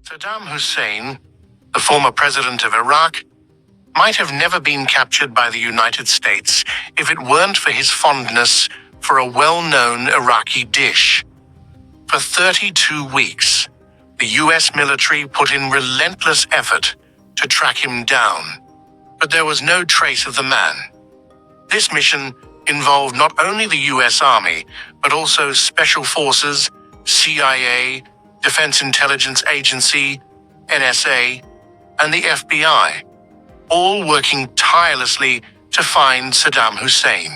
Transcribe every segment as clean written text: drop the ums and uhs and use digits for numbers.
Saddam Hussein, the former president of Iraq, might have never been captured by the United States if it weren't for his fondness for a well-known Iraqi dish. For 32 weeks, the US military put in relentless effort to track him down, but there was no trace of the man. This mission involved not only the US Army, but also Special Forces, CIA, Defense Intelligence Agency, NSA, and the FBI, all working tirelessly to find Saddam Hussein.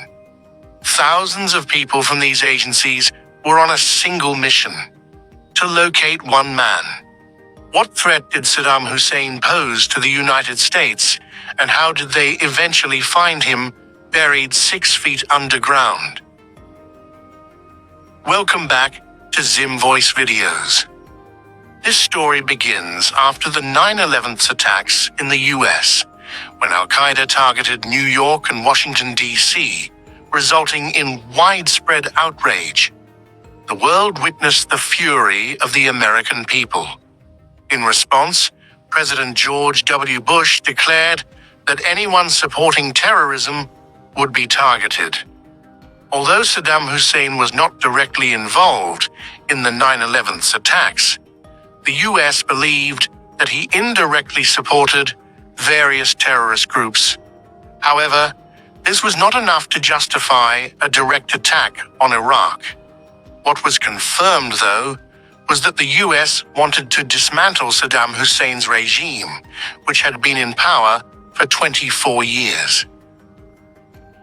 Thousands of people from these agencies were on a single mission: to locate one man. What threat did Saddam Hussein pose to the United States, and how did they eventually find him buried 6 feet underground? Welcome back to Zim Voice Videos. This story begins after the 9/11 attacks in the US, when Al-Qaeda targeted New York and Washington, D.C., resulting in widespread outrage. The world witnessed the fury of the American people. In response, President George W. Bush declared that anyone supporting terrorism would be targeted. Although Saddam Hussein was not directly involved in the 9/11 attacks, the US believed that he indirectly supported various terrorist groups. However, this was not enough to justify a direct attack on Iraq. What was confirmed, though, was that the US wanted to dismantle Saddam Hussein's regime, which had been in power for 24 years.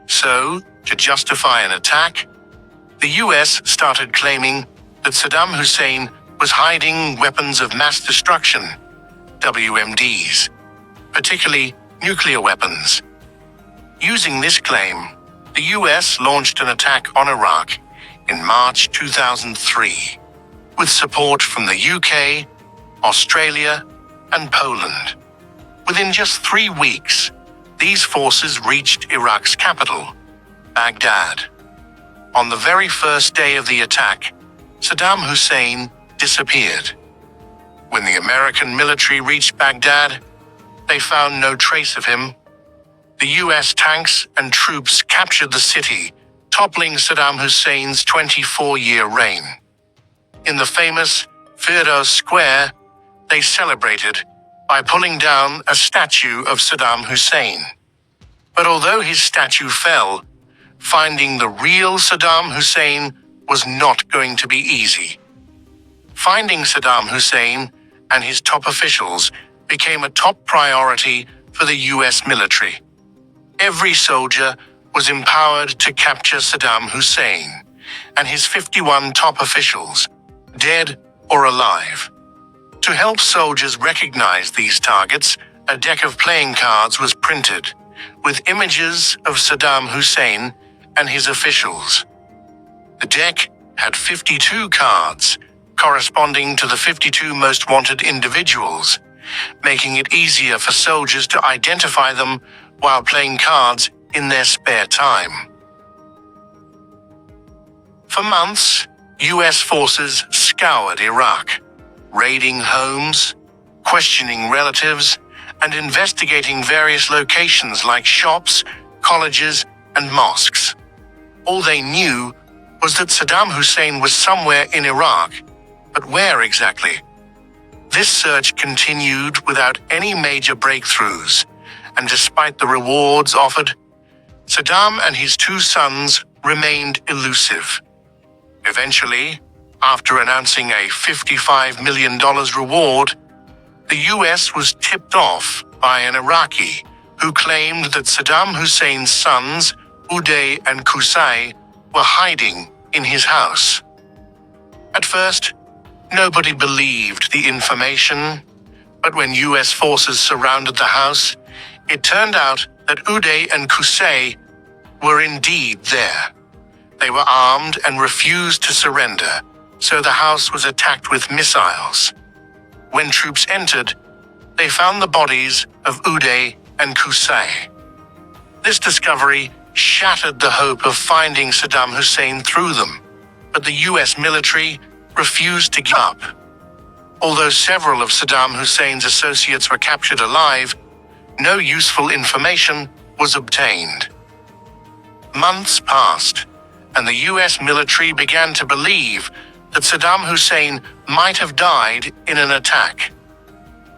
So, to justify an attack, the US started claiming that Saddam Hussein was hiding weapons of mass destruction, WMDs, particularly nuclear weapons. Using this claim, the US launched an attack on Iraq in March 2003, with support from the UK, Australia, and Poland. Within just 3 weeks, these forces reached Iraq's capital, Baghdad. On the very first day of the attack, Saddam Hussein disappeared. When the American military reached Baghdad, they found no trace of him. The US tanks and troops captured the city, toppling Saddam Hussein's 24-year reign. In the famous Firdaus Square, they celebrated by pulling down a statue of Saddam Hussein. But although his statue fell, finding the real Saddam Hussein was not going to be easy. Finding Saddam Hussein and his top officials became a top priority for the US military. Every soldier was empowered to capture Saddam Hussein and his 51 top officials, dead or alive. To help soldiers recognize these targets, a deck of playing cards was printed with images of Saddam Hussein and his officials. The deck had 52 cards, corresponding to the 52 most wanted individuals, making it easier for soldiers to identify them while playing cards in their spare time. For months, US forces scoured Iraq, raiding homes, questioning relatives, and investigating various locations like shops, colleges, and mosques. All they knew was that Saddam Hussein was somewhere in Iraq, but where exactly? This search continued without any major breakthroughs, and despite the rewards offered, Saddam and his 2 sons remained elusive. Eventually, after announcing a $55 million reward, the US was tipped off by an Iraqi who claimed that Saddam Hussein's sons, Uday and Qusay, were hiding in his house. At first, nobody believed the information, but when US forces surrounded the house, it turned out that Uday and Qusay were indeed there. They were armed and refused to surrender, so the house was attacked with missiles. When troops entered, they found the bodies of Uday and Qusay. This discovery shattered the hope of finding Saddam Hussein through them, but the US military refused to give up. Although several of Saddam Hussein's associates were captured alive, no useful information was obtained. Months passed, and the US military began to believe that Saddam Hussein might have died in an attack.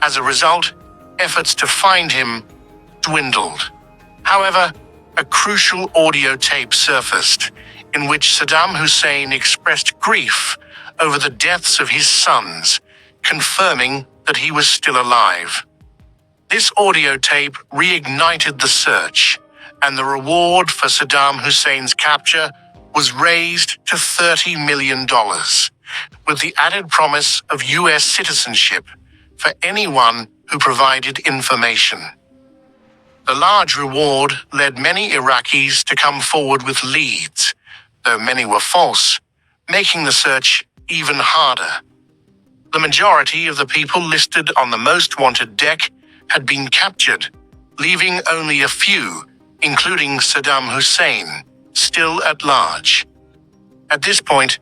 As a result, efforts to find him dwindled. However, a crucial audio tape surfaced in which Saddam Hussein expressed grief over the deaths of his sons, confirming that he was still alive. This audio tape reignited the search, and the reward for Saddam Hussein's capture was raised to $30 million, with the added promise of US citizenship for anyone who provided information. The large reward led many Iraqis to come forward with leads, though many were false, making the search even harder. The majority of the people listed on the most wanted deck had been captured, leaving only a few, including Saddam Hussein, still at large. At this point,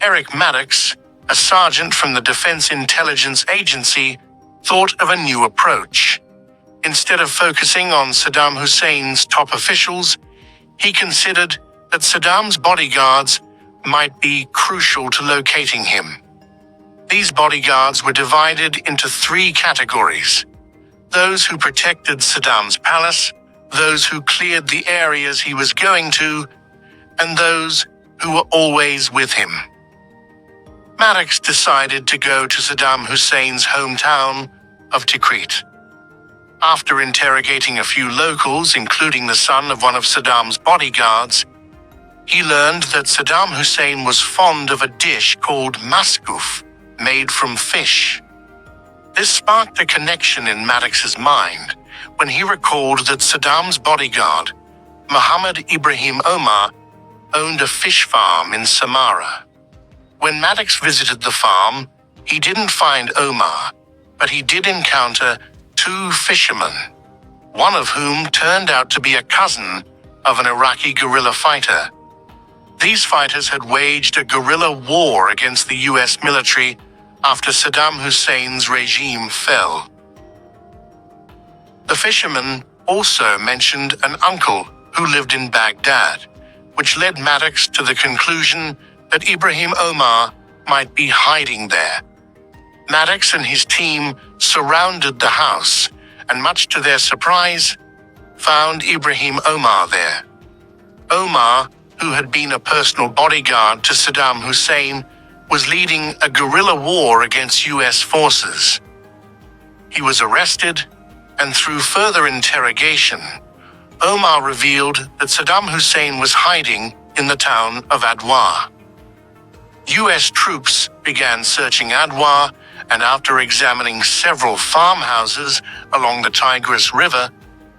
Eric Maddox, a sergeant from the Defense Intelligence Agency, thought of a new approach. Instead of focusing on Saddam Hussein's top officials, he considered that Saddam's bodyguards might be crucial to locating him. These bodyguards were divided into three categories: those who protected Saddam's palace, those who cleared the areas he was going to, and those who were always with him. Maddox decided to go to Saddam Hussein's hometown of Tikrit. After interrogating a few locals, including the son of one of Saddam's bodyguards, he learned that Saddam Hussein was fond of a dish called maskouf, made from fish. This sparked a connection in Maddox's mind when he recalled that Saddam's bodyguard, Mohammed Ibrahim Omar, owned a fish farm in Samarra. When Maddox visited the farm, he didn't find Omar, but he did encounter two fishermen, one of whom turned out to be a cousin of an Iraqi guerrilla fighter. These fighters had waged a guerrilla war against the US military after Saddam Hussein's regime fell. The fisherman also mentioned an uncle who lived in Baghdad, which led Maddox to the conclusion that Ibrahim Omar might be hiding there. Maddox and his team surrounded the house and, much to their surprise, found Ibrahim Omar there. Omar, who had been a personal bodyguard to Saddam Hussein, was leading a guerrilla war against US forces. He was arrested, and through further interrogation, Omar revealed that Saddam Hussein was hiding in the town of Adwa. US troops began searching Adwa, and after examining several farmhouses along the Tigris River,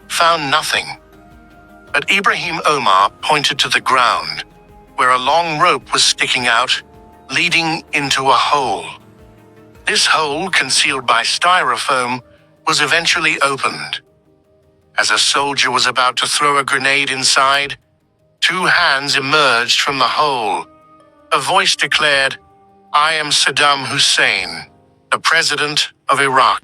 found nothing. But Ibrahim Omar pointed to the ground, where a long rope was sticking out, leading into a hole. This hole, concealed by styrofoam, was eventually opened. As a soldier was about to throw a grenade inside, two hands emerged from the hole. A voice declared, "I am Saddam Hussein, the president of Iraq."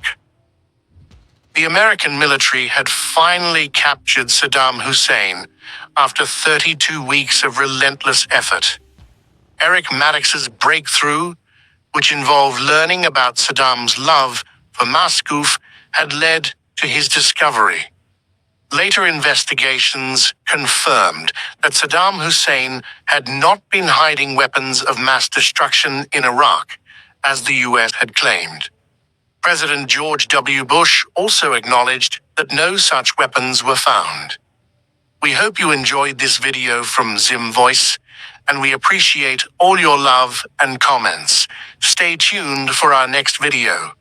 The American military had finally captured Saddam Hussein after 32 weeks of relentless effort. Eric Maddox's breakthrough, which involved learning about Saddam's love for maskouf, had led to his discovery. Later investigations confirmed that Saddam Hussein had not been hiding weapons of mass destruction in Iraq, as the US had claimed. President George W. Bush also acknowledged that no such weapons were found. We hope you enjoyed this video from Zim Voice, and we appreciate all your love and comments. Stay tuned for our next video.